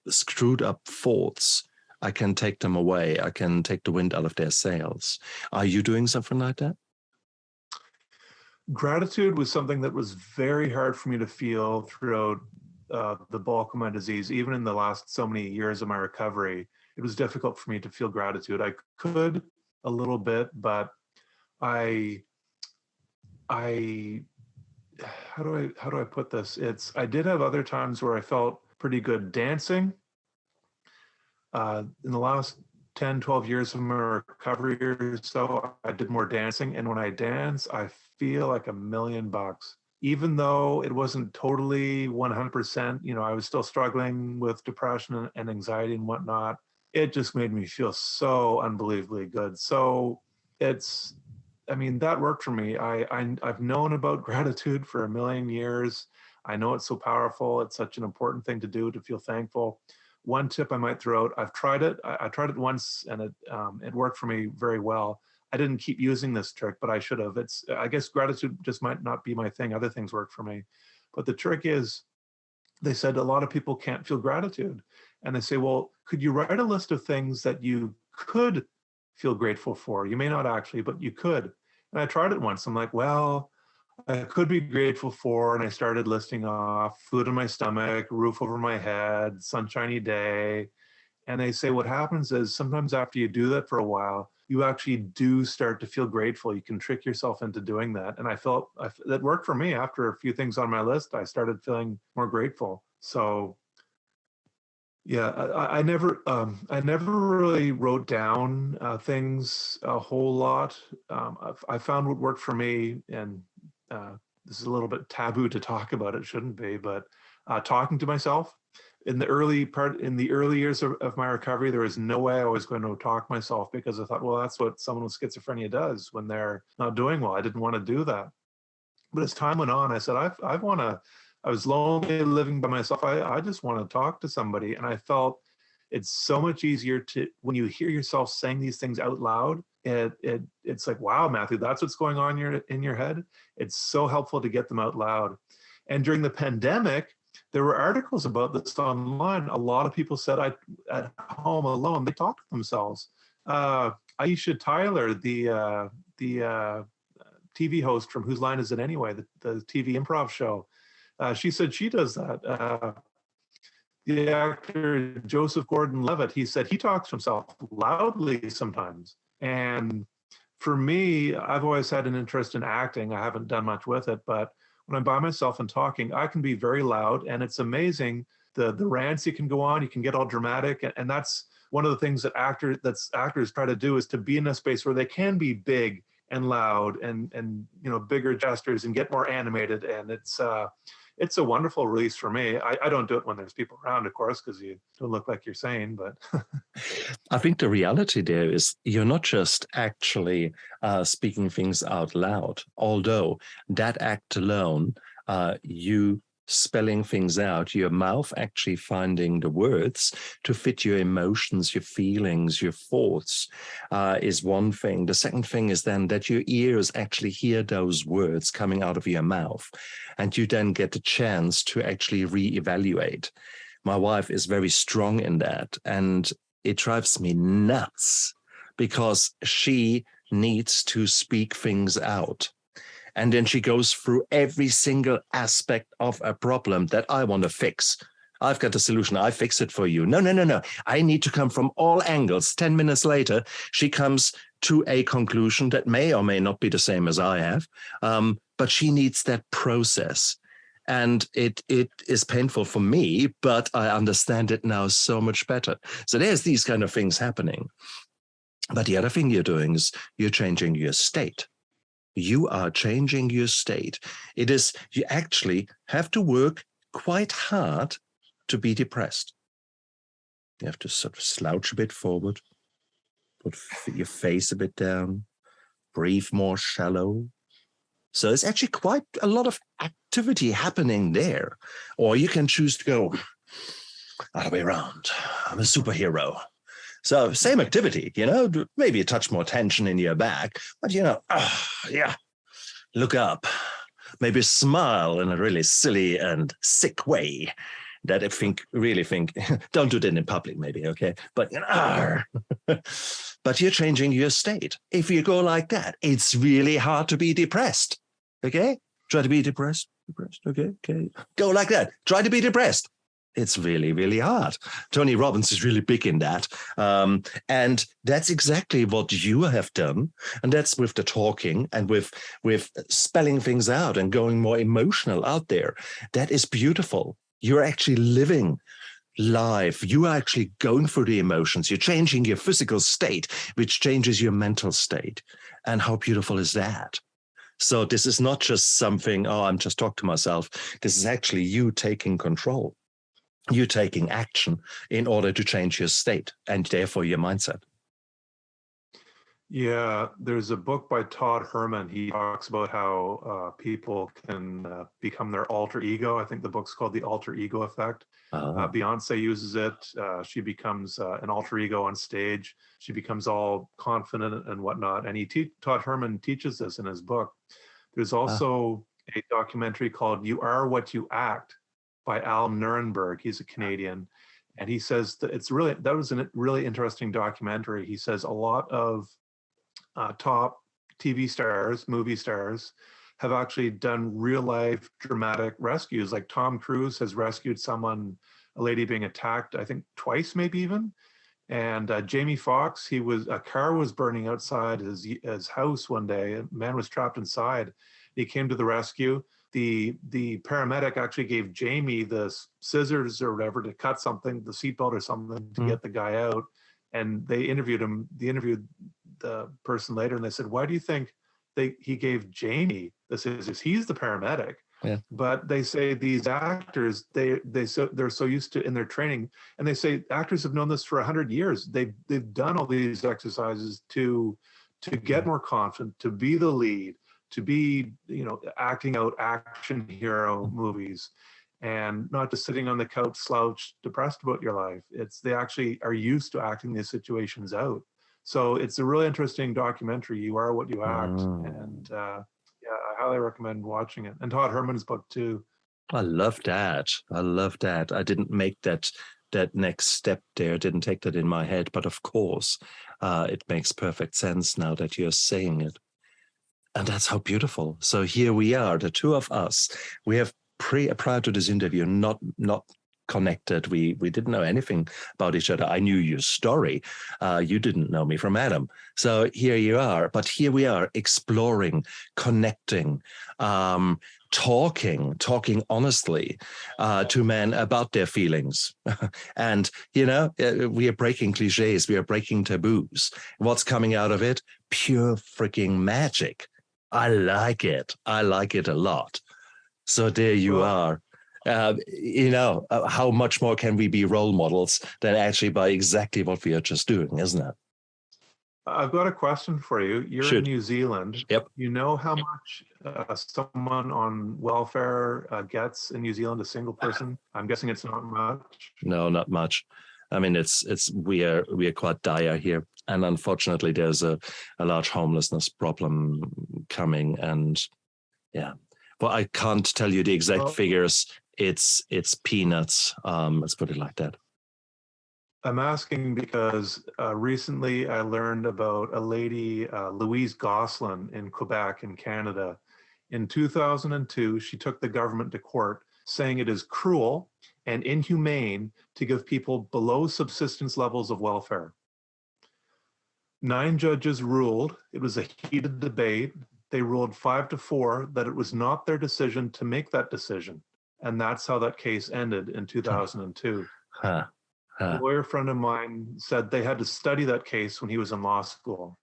screwed up thoughts. I can take them away. I can take the wind out of their sails. Are you doing something like that? Gratitude was something that was very hard for me to feel throughout the bulk of my disease. Even in the last so many years of my recovery, it was difficult for me to feel gratitude. I could a little bit, but I how do I put this? I did have other times where I felt pretty good dancing. In the last 10, 12 years of my recovery or so, I did more dancing. And when I dance, I feel like $1,000,000. Even though it wasn't totally 100%, I was still struggling with depression and anxiety and whatnot. It just made me feel so unbelievably good. So that worked for me. I've known about gratitude for 1,000,000 years. I know it's so powerful. It's such an important thing to do, to feel thankful. One tip I might throw out, I've tried it. I tried it once, and it worked for me very well. I didn't keep using this trick, but I should have. I guess gratitude just might not be my thing. Other things work for me. But the trick is, they said a lot of people can't feel gratitude. And they say, well, could you write a list of things that you could feel grateful for? You may not actually, but you could. And I tried it once. I'm like, well, I could be grateful for, and I started listing off food in my stomach, roof over my head, sunshiny day. And they say what happens is sometimes after you do that for a while, you actually do start to feel grateful. You can trick yourself into doing that. And I felt that worked for me. After a few things on my list, I started feeling more grateful. So Yeah, I never really wrote down things a whole lot. I found what worked for me, and this is a little bit taboo to talk about. It shouldn't be, but talking to myself in the early years of my recovery, there was no way I was going to talk myself, because I thought, well, that's what someone with schizophrenia does when they're not doing well. I didn't want to do that. But as time went on, I said, I want to, I was lonely living by myself. I just want to talk to somebody. And I felt it's so much easier to, when you hear yourself saying these things out loud, it's like, wow, Matthew, that's what's going on in your head. It's so helpful to get them out loud. And during the pandemic, there were articles about this online. A lot of people said, at home alone, they talk to themselves. Aisha Tyler, the TV host from Whose Line Is It Anyway, the TV improv show, she said she does that. The actor Joseph Gordon-Levitt, he said he talks to himself loudly sometimes. And for me, I've always had an interest in acting. I haven't done much with it, but when I'm by myself and talking, I can be very loud, and it's amazing the rants you can go on. You can get all dramatic, and that's one of the things that actors try to do, is to be in a space where they can be big and loud and bigger gestures and get more animated. And it's a wonderful release for me. I don't do it when there's people around, of course, because you don't look like you're sane, but I think the reality there is you're not just actually speaking things out loud, although that act alone, you spelling things out, your mouth actually finding the words to fit your emotions, your feelings, your thoughts, is one thing. The second thing is then that your ears actually hear those words coming out of your mouth, and you then get the chance to actually reevaluate. My wife is very strong in that, and it drives me nuts because she needs to speak things out. And then she goes through every single aspect of a problem that I want to fix. I've got the solution. I fix it for you. No, no, no, no. I need to come from all angles. 10 minutes later, she comes to a conclusion that may or may not be the same as I have. But she needs that process. And it is painful for me, but I understand it now so much better. So there's these kind of things happening. But the other thing you're doing is you're changing your state. You are changing your state. It is, you actually have to work quite hard to be depressed. You have to sort of slouch a bit forward, put your face a bit down, breathe more shallow. So there's actually quite a lot of activity happening there. Or you can choose to go other way around. I'm a superhero. So same activity, maybe a touch more tension in your back, but yeah, look up, maybe smile in a really silly and sick way that really think, don't do that in public maybe, okay? But, but you're changing your state. If you go like that, it's really hard to be depressed, okay? Try to be depressed, okay? Go like that, try to be depressed. It's really, really hard. Tony Robbins is really big in that. And that's exactly what you have done. And that's with the talking and with spelling things out and going more emotional out there. That is beautiful. You're actually living life. You are actually going through the emotions. You're changing your physical state, which changes your mental state. And how beautiful is that? So this is not just something, I'm just talking to myself. This is actually you taking control. You taking action in order to change your state and therefore your mindset. Yeah, there's a book by Todd Herman. He talks about how people can become their alter ego. I think the book's called The Alter Ego Effect. Beyonce uses it. She becomes an alter ego on stage. She becomes all confident and whatnot. And Todd Herman teaches this in his book. There's also a documentary called You Are What You Act by Al Nuremberg. He's a Canadian. And he says that that was a really interesting documentary. He says a lot of top TV stars, movie stars, have actually done real life dramatic rescues. Like Tom Cruise has rescued a lady being attacked, I think twice, maybe even. And Jamie Foxx, a car was burning outside his house one day. A man was trapped inside. He came to the rescue. the paramedic actually gave Jamie the scissors or whatever to cut something, the seatbelt or something, to get the guy out. And they interviewed him. They interviewed the person later, and they said, "Why do you think he gave Jamie the scissors? He's the paramedic." Yeah. But they say these actors, they're so used to in their training, and they say actors have known this for 100 years. They've done all these exercises to get more confident, to be the lead, to be, acting out action hero movies, and not just sitting on the couch slouched, depressed about your life. They actually are used to acting these situations out. So it's a really interesting documentary, You Are What You Act. And I highly recommend watching it. And Todd Herman's book too. I love that. I didn't make that next step there, didn't take that in my head, but of course, it makes perfect sense now that you're saying it. And that's how beautiful. So here we are, the two of us. We have prior to this interview, not connected. We didn't know anything about each other. I knew your story. You didn't know me from Adam. So here you are. But here we are, exploring, connecting, talking honestly to men about their feelings. And, we are breaking cliches. We are breaking taboos. What's coming out of it? Pure freaking magic. I like it. I like it a lot. So there you are. How much more can we be role models than actually by exactly what we are just doing, isn't it? I've got a question for you. You're in New Zealand. Yep. You know how much someone on welfare gets in New Zealand, a single person? I'm guessing it's not much. No, not much. I mean, we are quite dire here, and unfortunately, there's a large homelessness problem coming, and but I can't tell you the exact figures. It's peanuts. Let's put it like that. I'm asking because recently I learned about a lady, Louise Gosselin in Quebec in Canada. In 2002, she took the government to court saying it is cruel and inhumane to give people below subsistence levels of welfare. 9 judges ruled. It was a heated debate. They ruled 5-4 that it was not their decision to make that decision. And that's how that case ended in 2002. A lawyer friend of mine said they had to study that case when he was in law school.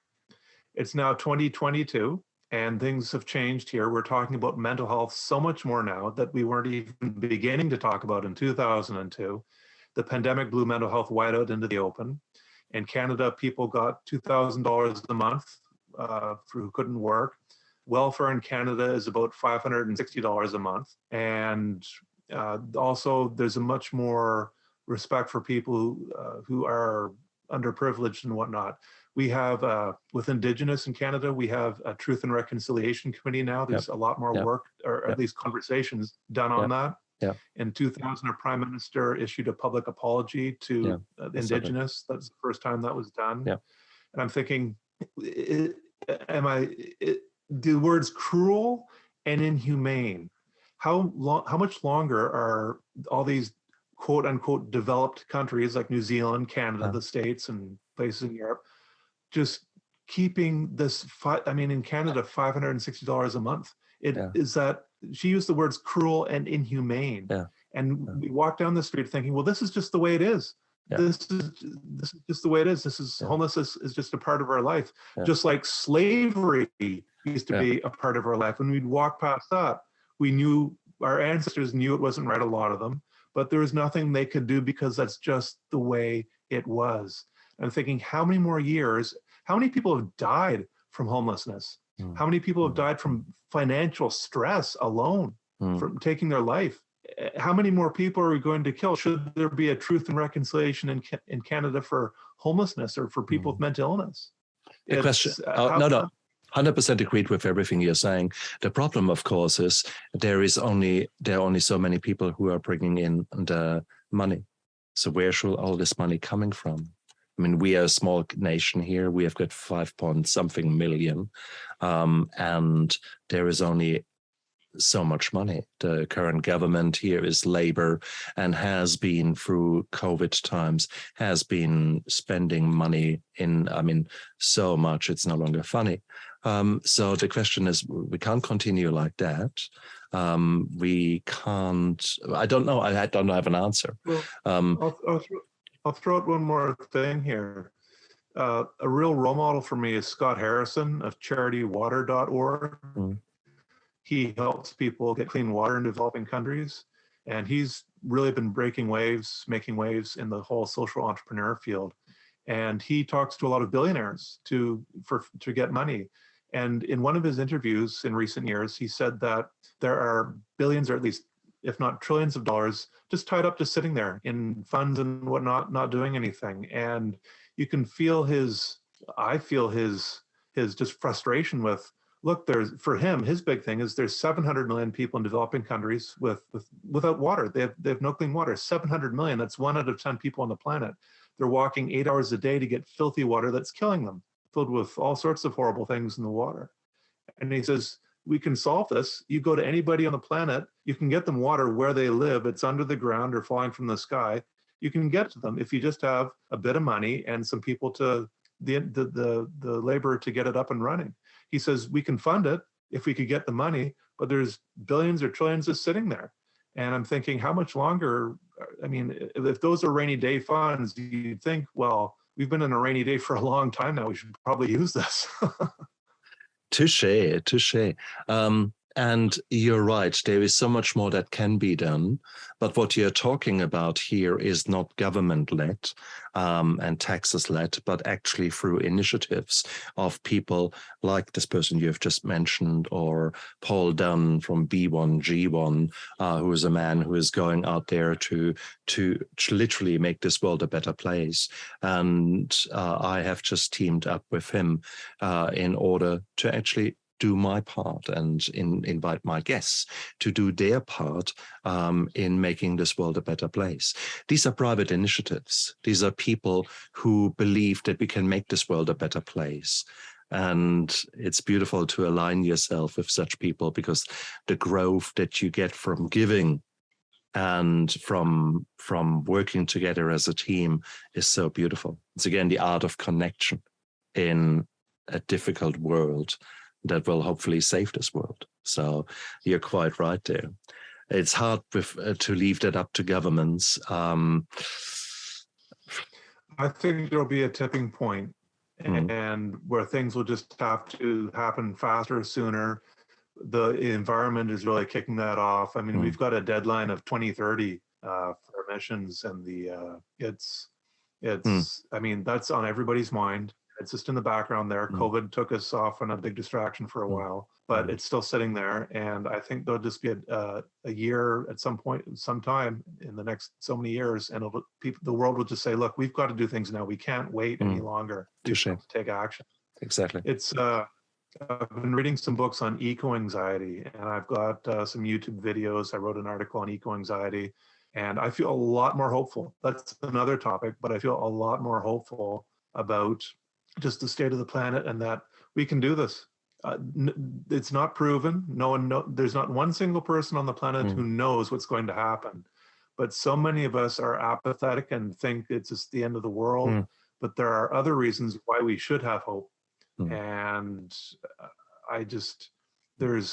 It's now 2022, and things have changed here. We're talking about mental health so much more now that we weren't even beginning to talk about in 2002. The pandemic blew mental health wide out into the open. In Canada, people got $2,000 a month who couldn't work. Welfare in Canada is about $560 a month. And also there's a much more respect for people who are underprivileged and whatnot. We have, with Indigenous in Canada, we have a Truth and Reconciliation Committee now. There's a lot more work, or at least conversations done on that. In 2000, our Prime Minister issued a public apology to Indigenous. That's the first time that was done. And I'm thinking, the words cruel and inhumane, how much longer are all these quote unquote developed countries like New Zealand, Canada, the States, and places in Europe just keeping this? In Canada, $560 a month. Is that, she used the words cruel and inhumane. And we walk down the street thinking, well, this is just the way it is. This is just the way it is. This is homelessness is just a part of our life. Just like slavery used to be a part of our life. When we'd walk past that, we knew, our ancestors knew it wasn't right, a lot of them, but there was nothing they could do because that's just the way it was. I'm thinking, how many more years, how many people have died from homelessness? How many people have died from financial stress alone, from taking their life? How many more people are we going to kill? Should there be a Truth and Reconciliation in Canada for homelessness or for people with mental illness? The question, no. 100% agreed with everything you're saying. The problem, of course, is there are only so many people who are bringing in the money. So where should all this money coming from? I mean, we are a small nation here. We have got 5-something million, and there is only so much money. The current government here is Labour and has been through COVID times, has been spending money so much it's no longer funny. So the question is, we can't continue like that. We can't. I don't know. I don't have an answer. Well, Um, I'll throw out one more thing here. A real role model for me is Scott Harrison of charitywater.org. mm, He helps people get clean water in developing countries. And he's really been making waves in the whole social entrepreneur field. And he talks to a lot of billionaires to get money. And in one of his interviews in recent years, he said that there are billions, or at least, if not trillions of dollars, just tied up, just sitting there in funds and whatnot, not doing anything. And you can feel I feel his just frustration with, look, for him, his big thing is there's 700 million people in developing countries without water. They have no clean water. 700 million, that's 1 out of 10 people on the planet. They're walking 8 hours a day to get filthy water that's killing them, filled with all sorts of horrible things in the water. And he says, we can solve this. You go to anybody on the planet, you can get them water where they live. It's under the ground or falling from the sky. You can get to them if you just have a bit of money and some people to the labor to get it up and running. He says, we can fund it if we could get the money, but there's billions or trillions just sitting there. And I'm thinking, how much longer? I mean, if those are rainy day funds, you'd think, well, we've been in a rainy day for a long time now. We should probably use this. touche. And you're right, there is so much more that can be done. But what you're talking about here is not government-led and taxes-led, but actually through initiatives of people like this person you've just mentioned, or Paul Dunn from B1G1, who is a man who is going out there to literally make this world a better place. And I have just teamed up with him in order to actually do my part and invite my guests to do their part in making this world a better place. These are private initiatives. These are people who believe that we can make this world a better place. And it's beautiful to align yourself with such people, because the growth that you get from giving and from working together as a team is so beautiful. It's again the art of connection in a difficult world that will hopefully save this world. So you're quite right there. It's hard to leave that up to governments. I think there'll be a tipping point, and where things will just have to happen faster, sooner. The environment is really kicking that off. I mean, we've got a deadline of 2030 for emissions, and I mean, that's on everybody's mind. It's just in the background there. COVID took us off on a big distraction for a while, but it's still sitting there. And I think there'll just be a year at some point, sometime in the next so many years, and the world will just say, look, we've got to do things now. We can't wait any longer. We have to take action. Exactly. It's I've been reading some books on eco-anxiety, and I've got some YouTube videos. I wrote an article on eco-anxiety, and I feel a lot more hopeful. That's another topic, but I feel a lot more hopeful about just the state of the planet, and that we can do this. It's not proven. There's not one single person on the planet who knows what's going to happen. But so many of us are apathetic and think it's just the end of the world. But there are other reasons why we should have hope. And there's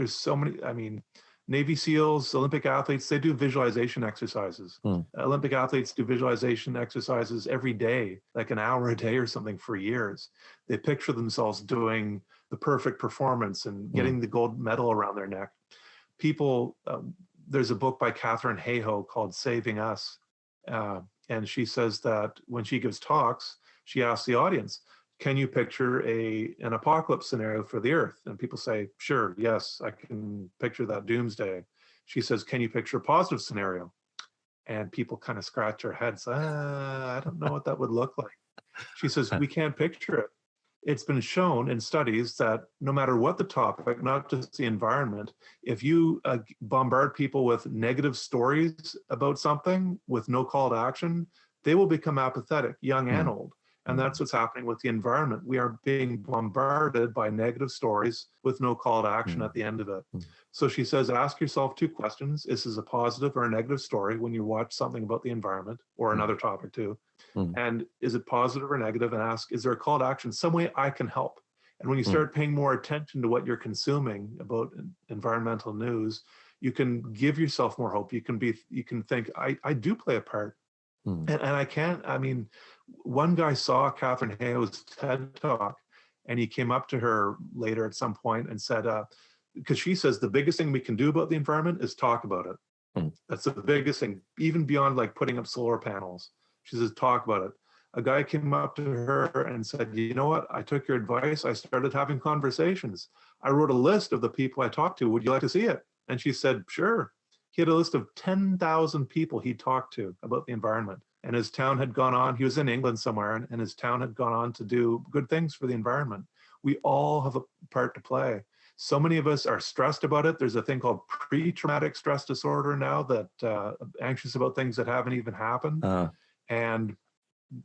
so many. I mean, Navy SEALs, Olympic athletes, they do visualization exercises. Olympic athletes do visualization exercises every day, like an hour a day or something, for years. They picture themselves doing the perfect performance and getting the gold medal around their neck. People, there's a book by Katherine Hayhoe called Saving Us. And she says that when she gives talks, she asks the audience, can you picture an apocalypse scenario for the earth? And people say, sure, yes, I can picture that, doomsday. She says, can you picture a positive scenario? And people kind of scratch their heads. I don't know what that would look like. She says, we can't picture it. It's been shown in studies that no matter what the topic, not just the environment, if you bombard people with negative stories about something with no call to action, they will become apathetic, young and old. And that's what's happening with the environment. We are being bombarded by negative stories with no call to action at the end of it. So she says, ask yourself 2 questions. Is this a positive or a negative story when you watch something about the environment, or another topic too? And is it positive or negative? And ask, is there a call to action? Some way I can help. And when you start paying more attention to what you're consuming about environmental news, you can give yourself more hope. You can think, I do play a part. And I mean, one guy saw Catherine Hayhoe's TED Talk, and he came up to her later at some point and said, because she says the biggest thing we can do about the environment is talk about it. That's the biggest thing, even beyond like putting up solar panels. She says, talk about it. A guy came up to her and said, you know what? I took your advice. I started having conversations. I wrote a list of the people I talked to. Would you like to see it? And she said, sure. He had a list of 10,000 people he talked to about the environment. And his town had gone on, he was in England somewhere, and his town had gone on to do good things for the environment. We all have a part to play. So many of us are stressed about it. There's a thing called pre-traumatic stress disorder now, that anxious about things that haven't even happened. And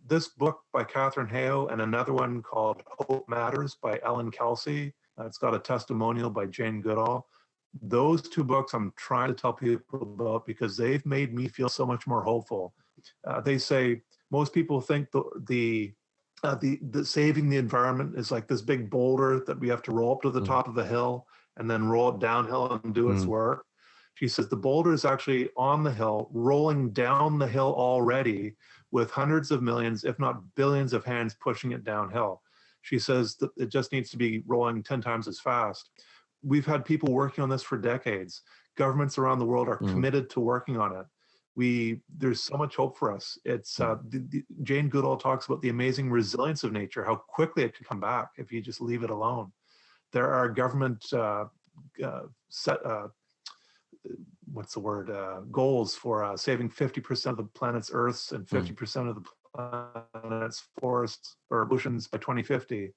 this book by Catherine Hayhoe and another one called Hope Matters by Ellen Kelsey, it's got a testimonial by Jane Goodall. Those two books I'm trying to tell people about because they've made me feel so much more hopeful. They say most people think the saving the environment is like this big boulder that we have to roll up to the top of the hill and then roll it downhill and do its work. She says the boulder is actually on the hill, rolling down the hill already with hundreds of millions, if not billions of hands pushing it downhill. She says that it just needs to be rolling 10 times as fast. We've had people working on this for decades. Governments around the world are committed to working on it. There's so much hope for us. It's Jane Goodall talks about the amazing resilience of nature, how quickly it can come back if you just leave it alone. There are government goals for saving 50% of the planet's Earths and 50% of the planet's forests or oceans by 2050,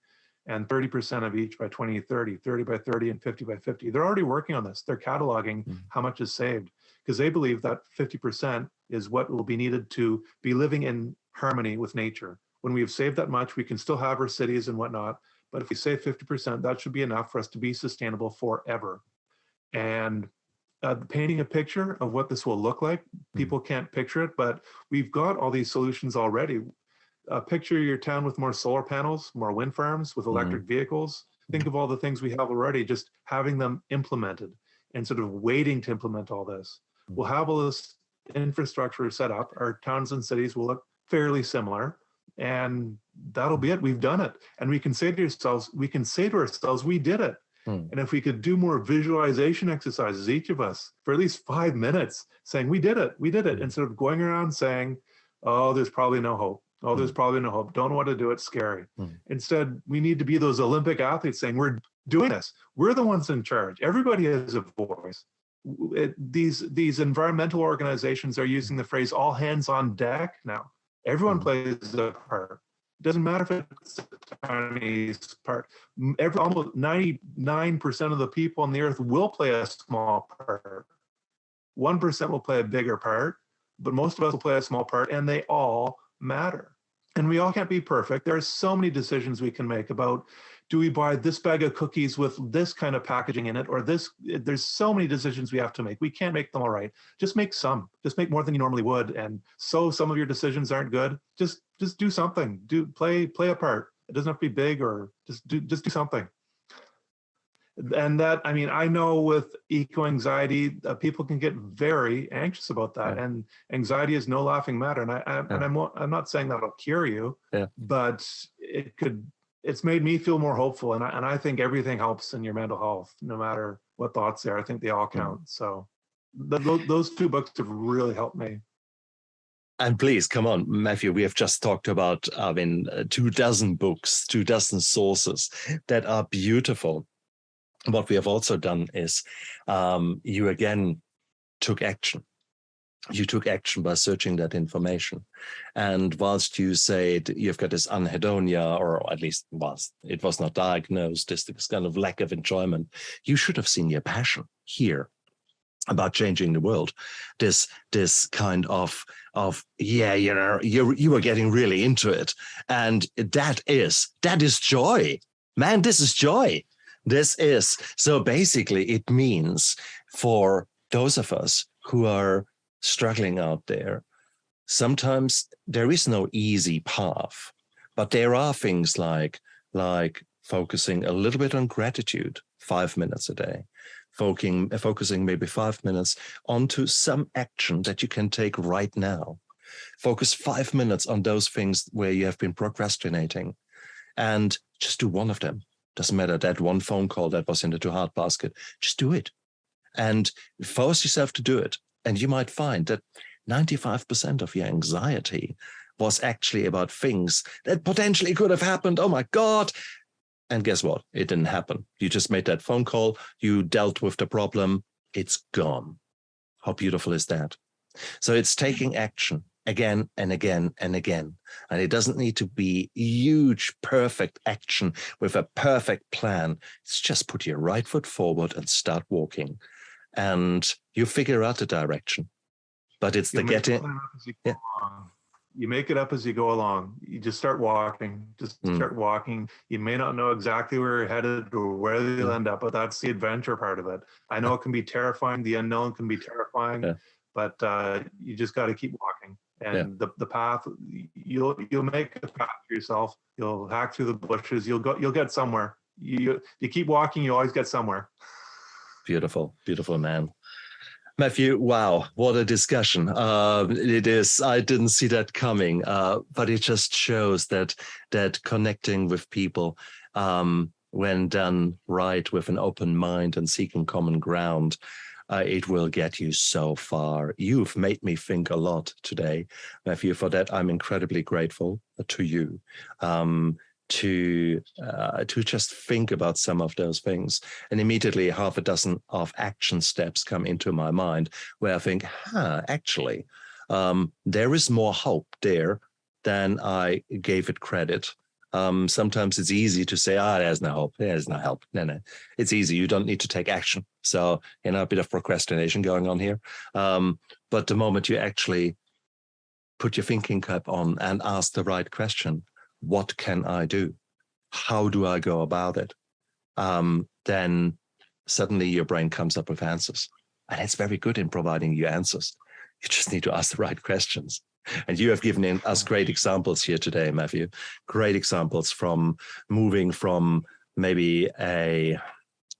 and 30% of each by 2030, 30 by 30 and 50 by 50. They're already working on this. They're cataloging how much is saved, because they believe that 50% is what will be needed to be living in harmony with nature. When we have saved that much, we can still have our cities and whatnot, but if we save 50%, that should be enough for us to be sustainable forever. And painting a picture of what this will look like, people can't picture it, but we've got all these solutions already. Picture your town with more solar panels, more wind farms, with electric vehicles. Think of all the things we have already, just having them implemented instead of waiting to implement all this. We'll have all this infrastructure set up. Our towns and cities will look fairly similar, and that'll be it. We've done it. And we can say to ourselves, we did it. And if we could do more visualization exercises, each of us, for at least 5 minutes, saying, we did it, instead of going around saying, oh, there's probably no hope. Oh, there's probably no hope. Don't want to do it. Scary. Instead, we need to be those Olympic athletes saying, we're doing this. We're the ones in charge. Everybody has a voice. These environmental organizations are using the phrase all hands on deck now. Everyone plays a part. It doesn't matter if it's a tiny part. Almost 99% of the people on the earth will play a small part. 1% will play a bigger part, but most of us will play a small part, and they all matter. And we all can't be perfect. There are so many decisions we can make about, do we buy this bag of cookies with this kind of packaging in it, or this? There's so many decisions we have to make. We can't make them all right. Just make some. Just make more than you normally would. And so some of your decisions aren't good. Just do something. Play a part. It doesn't have to be big, or just do something. And that, I mean, I know with eco-anxiety, people can get very anxious about that. And anxiety is no laughing matter. And I'm not saying that'll cure you, but it's made me feel more hopeful. And I think everything helps in your mental health, no matter what thoughts there. I think they all count. So those two books have really helped me. And please, come on, Matthew, we have just talked about, 24 books, 24 sources that are beautiful. What we have also done is you again took action. You took action by searching that information. And whilst you said you've got this anhedonia, or at least it was not diagnosed, this kind of lack of enjoyment, you should have seen your passion here about changing the world. This kind of you were getting really into it. And that is joy. Man, this is joy. This is, so basically it means for those of us who are struggling out there, sometimes there is no easy path, but there are things like focusing a little bit on gratitude, 5 minutes a day, focusing maybe 5 minutes onto some action that you can take right now. Focus 5 minutes on those things where you have been procrastinating and just do one of them. Doesn't matter, that one phone call that was in the too hard basket, just do it and force yourself to do it. And you might find that 95% of your anxiety was actually about things that potentially could have happened. Oh my God. And guess what? It didn't happen. You just made that phone call. You dealt with the problem. It's gone. How beautiful is that? So it's taking action again and again and again. And it doesn't need to be huge, perfect action with a perfect plan. It's just put your right foot forward and start walking. And you figure out the direction. But it's the getting. Yeah. You make it up as you go along. You just start walking. Start walking. You may not know exactly where you're headed or where you'll end up, but that's the adventure part of it. I know it can be terrifying. The unknown can be terrifying, but you just got to keep walking. And the path, you'll make a path for yourself. You'll hack through the bushes. You'll get somewhere. You keep walking. You always get somewhere. Beautiful, beautiful, man. Matthew, wow, what a discussion. It is. I didn't see that coming, but it just shows that connecting with people, when done right with an open mind and seeking common ground, it will get you so far. You've made me think a lot today, Matthew. For that, I'm incredibly grateful to you. To just think about some of those things. And immediately half a dozen of action steps come into my mind where I think, actually, there is more hope there than I gave it credit. Sometimes it's easy to say, there's no hope. There's no help. No. It's easy. You don't need to take action. So, a bit of procrastination going on here. But the moment you actually put your thinking cap on and ask the right question, what can I do? How do I go about it? Then suddenly your brain comes up with answers. And it's very good in providing you answers. You just need to ask the right questions. And you have given us great examples here today, Matthew. Great examples from moving from maybe a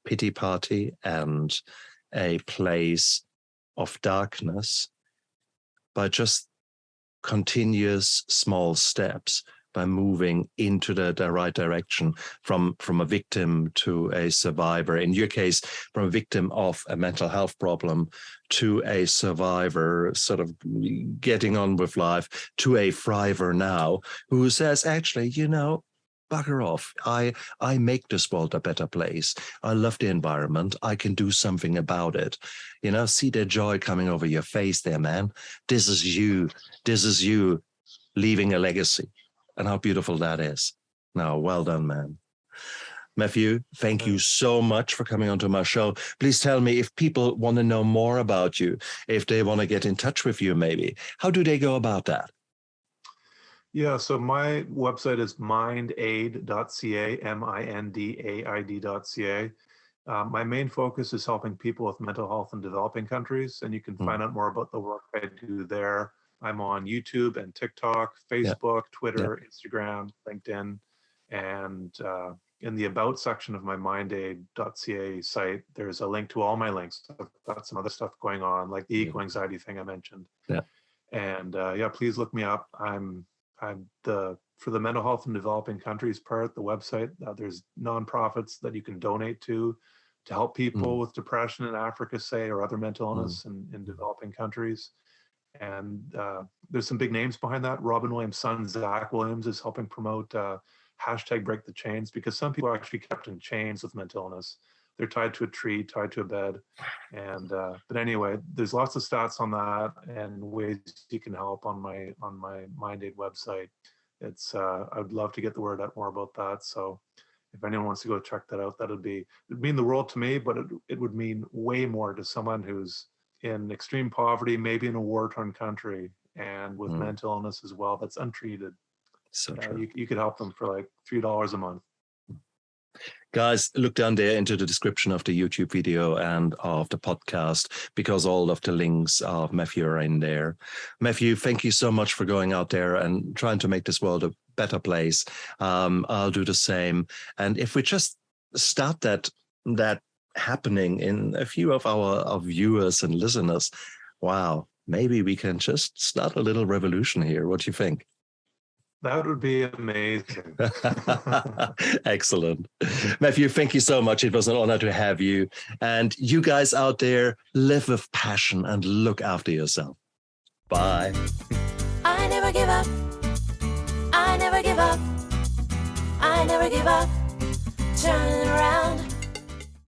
pity party and a place of darkness by just continuous small steps, by moving into the right direction from a victim to a survivor. In your case, from a victim of a mental health problem to a survivor, sort of getting on with life, to a thriver now who says, actually, bugger off. I make this world a better place. I love the environment. I can do something about it. See the joy coming over your face there, man. This is you. This is you leaving a legacy. And how beautiful that is. Now, well done, man. Matthew, thank you so much for coming onto my show. Please tell me if people want to know more about you, if they want to get in touch with you, maybe. How do they go about that? Yeah, so my website is mindaid.ca, mindaid.ca. My main focus is helping people with mental health in developing countries, and you can find out more about the work I do there. I'm on YouTube and TikTok, Facebook, Twitter, Instagram, LinkedIn, and in the About section of my mindaid.ca site, there's a link to all my links. I've got some other stuff going on, like the eco-anxiety thing I mentioned. Yeah. And please look me up. I'm for the mental health in developing countries part, the website, there's nonprofits that you can donate to help people with depression in Africa, say, or other mental illness in developing countries. And there's some big names behind that. Robin Williams' son, Zach Williams, is helping promote hashtag Break the Chains, because some people are actually kept in chains with mental illness. They're tied to a tree, tied to a bed. And but anyway, there's lots of stats on that and ways you can help on my MindAid website. It's I'd love to get the word out more about that. So if anyone wants to go check that out, it'd mean the world to me, but it would mean way more to someone who's in extreme poverty, maybe in a war-torn country, and with mental illness as well, that's untreated. So true. You could help them for like $3 a month. Guys, look down there into the description of the YouTube video and of the podcast, because all of the links of Matthew are in there. Matthew, thank you so much for going out there and trying to make this world a better place. I'll do the same. And if we just start that happening in a few of our viewers and listeners, wow, maybe we can just start a little revolution here. What do you think? That would be amazing. Excellent. Matthew, thank you so much. It was an honor to have you. And you guys out there, live with passion and look after yourself. Bye. I never give up. I never give up. I never give up. Turn around.